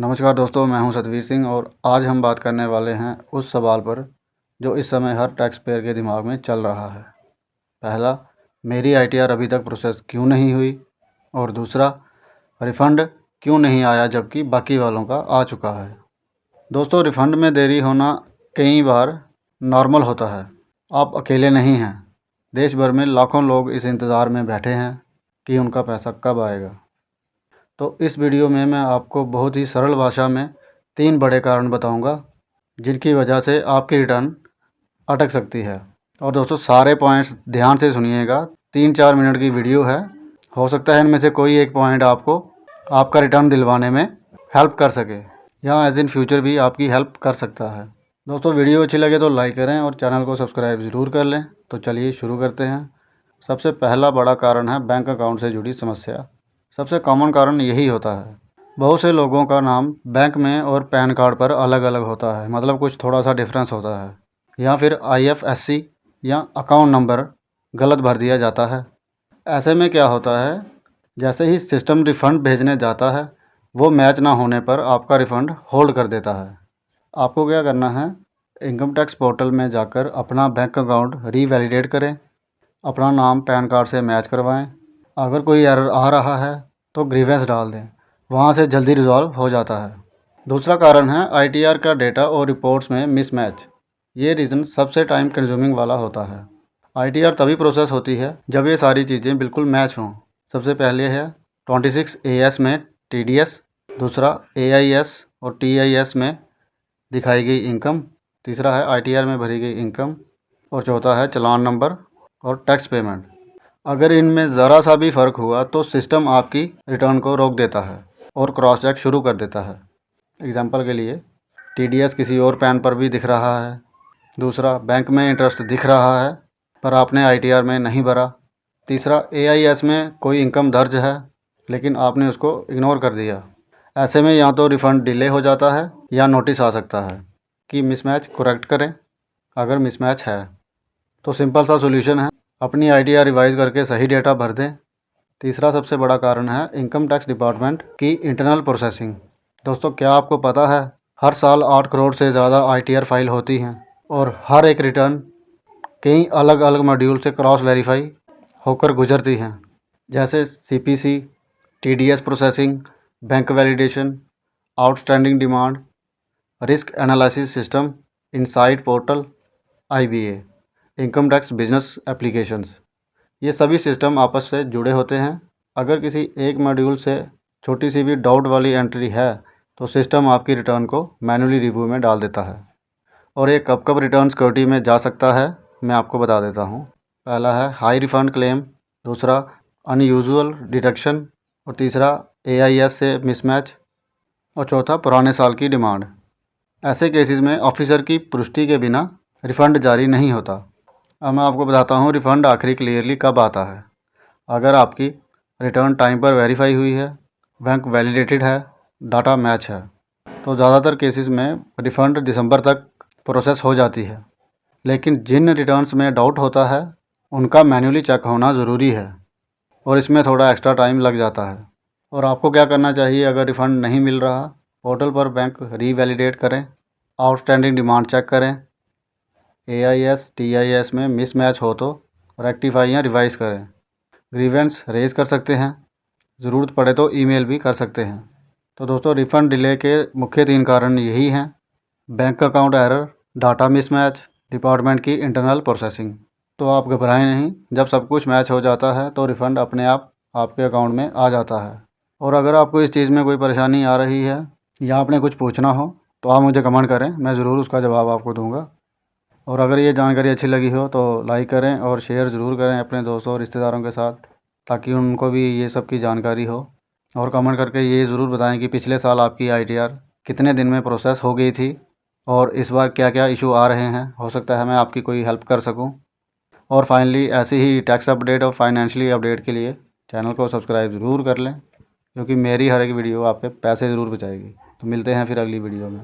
नमस्कार दोस्तों, मैं हूं सतवीर सिंह और आज हम बात करने वाले हैं उस सवाल पर जो इस समय हर टैक्स पेयर के दिमाग में चल रहा है। पहला, मेरी आईटीआर अभी तक प्रोसेस क्यों नहीं हुई, और दूसरा, रिफ़ंड क्यों नहीं आया जबकि बाकी वालों का आ चुका है। दोस्तों, रिफ़ंड में देरी होना कई बार नॉर्मल होता है। आप अकेले नहीं हैं। देश भर में लाखों लोग इस इंतज़ार में बैठे हैं कि उनका पैसा कब आएगा। तो इस वीडियो में मैं आपको बहुत ही सरल भाषा में 3 बड़े कारण बताऊंगा जिनकी वजह से आपकी रिटर्न अटक सकती है। और दोस्तों, सारे पॉइंट्स ध्यान से सुनिएगा। 3-4 मिनट की वीडियो है। हो सकता है इनमें से कोई एक पॉइंट आपको आपका रिटर्न दिलवाने में हेल्प कर सके या एज इन फ्यूचर भी आपकी हेल्प कर सकता है। दोस्तों, वीडियो अच्छी लगे तो लाइक करें और चैनल को सब्सक्राइब ज़रूर कर लें। तो चलिए शुरू करते हैं। सबसे पहला बड़ा कारण है बैंक अकाउंट से जुड़ी समस्या। सबसे कॉमन कारण यही होता है। बहुत से लोगों का नाम बैंक में और पैन कार्ड पर अलग अलग होता है, मतलब कुछ थोड़ा सा डिफरेंस होता है, या फिर आईएफएससी या अकाउंट नंबर गलत भर दिया जाता है। ऐसे में क्या होता है, जैसे ही सिस्टम रिफ़ंड भेजने जाता है वो मैच ना होने पर आपका रिफ़ंड होल्ड कर देता है। आपको क्या करना है, इनकम टैक्स पोर्टल में जाकर अपना बैंक अकाउंट रीवैलिडेट करें, अपना नाम पैन कार्ड से मैच करवाएं। अगर कोई एरर आ रहा है तो ग्रीवेंस डाल दें, वहाँ से जल्दी रिजॉल्व हो जाता है। दूसरा कारण है आईटीआर का डेटा और रिपोर्ट्स में मिसमैच। ये रीज़न सबसे टाइम कंज्यूमिंग वाला होता है। आईटीआर तभी प्रोसेस होती है जब ये सारी चीज़ें बिल्कुल मैच हों। सबसे पहले है 26 AS में TDS, दूसरा AIS और TIS में दिखाई गई इनकम, तीसरा है आईटीआर में भरी गई इनकम, और चौथा है चालान नंबर और टैक्स पेमेंट। अगर इनमें ज़रा सा भी फ़र्क हुआ तो सिस्टम आपकी रिटर्न को रोक देता है और क्रॉस चेक शुरू कर देता है। एग्जांपल के लिए, TDS किसी और पैन पर भी दिख रहा है, दूसरा बैंक में इंटरेस्ट दिख रहा है पर आपने आईटीआर में नहीं भरा, तीसरा AIS में कोई इनकम दर्ज है लेकिन आपने उसको इग्नोर कर दिया। ऐसे में या तो रिफ़ंड डिले हो जाता है या नोटिस आ सकता है कि मिसमैच करेक्ट करें। अगर मिसमैच है तो सिंपल सा सोल्यूशन है, अपनी आईटीआर रिवाइज़ करके सही डेटा भर दें। तीसरा सबसे बड़ा कारण है इनकम टैक्स डिपार्टमेंट की इंटरनल प्रोसेसिंग। दोस्तों, क्या आपको पता है हर साल 8 करोड़ से ज़्यादा आईटीआर फाइल होती हैं और हर एक रिटर्न कई अलग अलग मॉड्यूल से क्रॉस वेरीफाई होकर गुजरती हैं, जैसे CPC, TDS processing, bank validation, outstanding demand, risk analysis system, insight portal, IBA, income tax business applications. ये सभी सिस्टम आपस से जुड़े होते हैं। अगर किसी एक मॉड्यूल से छोटी सी भी डाउट वाली एंट्री है तो सिस्टम आपकी रिटर्न को मैन्युअली रिव्यू में डाल देता है। और ये कब कब रिटर्न सिक्योरिटी में जा सकता है, मैं आपको बता देता हूँ। पहला है हाई रिफंड क्लेम, दूसरा अनयूजुअल डिडक्शन, और तीसरा AIS से मिसमैच, और चौथा पुराने साल की डिमांड। ऐसे केसेस में ऑफिसर की पुष्टि के बिना रिफ़ंड जारी नहीं होता। अब मैं आपको बताता हूँ रिफ़ंड आखिरी क्लियरली कब आता है। अगर आपकी रिटर्न टाइम पर वेरीफाई हुई है, बैंक वैलिडेटेड है, डाटा मैच है, तो ज़्यादातर केसेस में रिफ़ंड दिसंबर तक प्रोसेस हो जाती है। लेकिन जिन रिटर्न्स में डाउट होता है उनका मैन्युअली चेक होना ज़रूरी है और इसमें थोड़ा एक्स्ट्रा टाइम लग जाता है। और आपको क्या करना चाहिए, अगर रिफ़ंड नहीं मिल रहा, पोर्टल पर बैंक रीवैलिडेट करें, आउटस्टैंडिंग डिमांड चेक करें, AIS TIS में मिसमैच हो तो रेक्टिफाई या रिवाइज़ करें, ग्रीवेंस रेज़ कर सकते हैं, ज़रूरत पड़े तो ईमेल भी कर सकते हैं। तो दोस्तों, रिफ़ंड डिले के मुख्य 3 कारण यही हैं: bank account error, data mismatch, department की इंटरनल प्रोसेसिंग। तो आप घबराएं नहीं, जब सब कुछ मैच हो जाता है तो रिफ़ंड अपने आप आपके अकाउंट में आ जाता है। और अगर आपको इस चीज़ में कोई परेशानी आ रही है या आपने कुछ पूछना हो तो आप मुझे कमेंट करें, मैं ज़रूर उसका जवाब आपको दूंगा। और अगर ये जानकारी अच्छी लगी हो तो लाइक करें और शेयर ज़रूर करें अपने दोस्तों और रिश्तेदारों के साथ, ताकि उनको भी ये सब की जानकारी हो। और कमेंट करके ये ज़रूर बताएं कि पिछले साल आपकी आईटीआर कितने दिन में प्रोसेस हो गई थी और इस बार क्या क्या इशू आ रहे हैं। हो सकता है मैं आपकी कोई हेल्प कर सकूं। और फाइनली, ऐसे ही टैक्स अपडेट और फाइनेंशियली अपडेट के लिए चैनल को सब्सक्राइब ज़रूर कर लें, क्योंकि मेरी हर एक वीडियो आपके पैसे ज़रूर बचाएगी। तो मिलते हैं फिर अगली वीडियो में।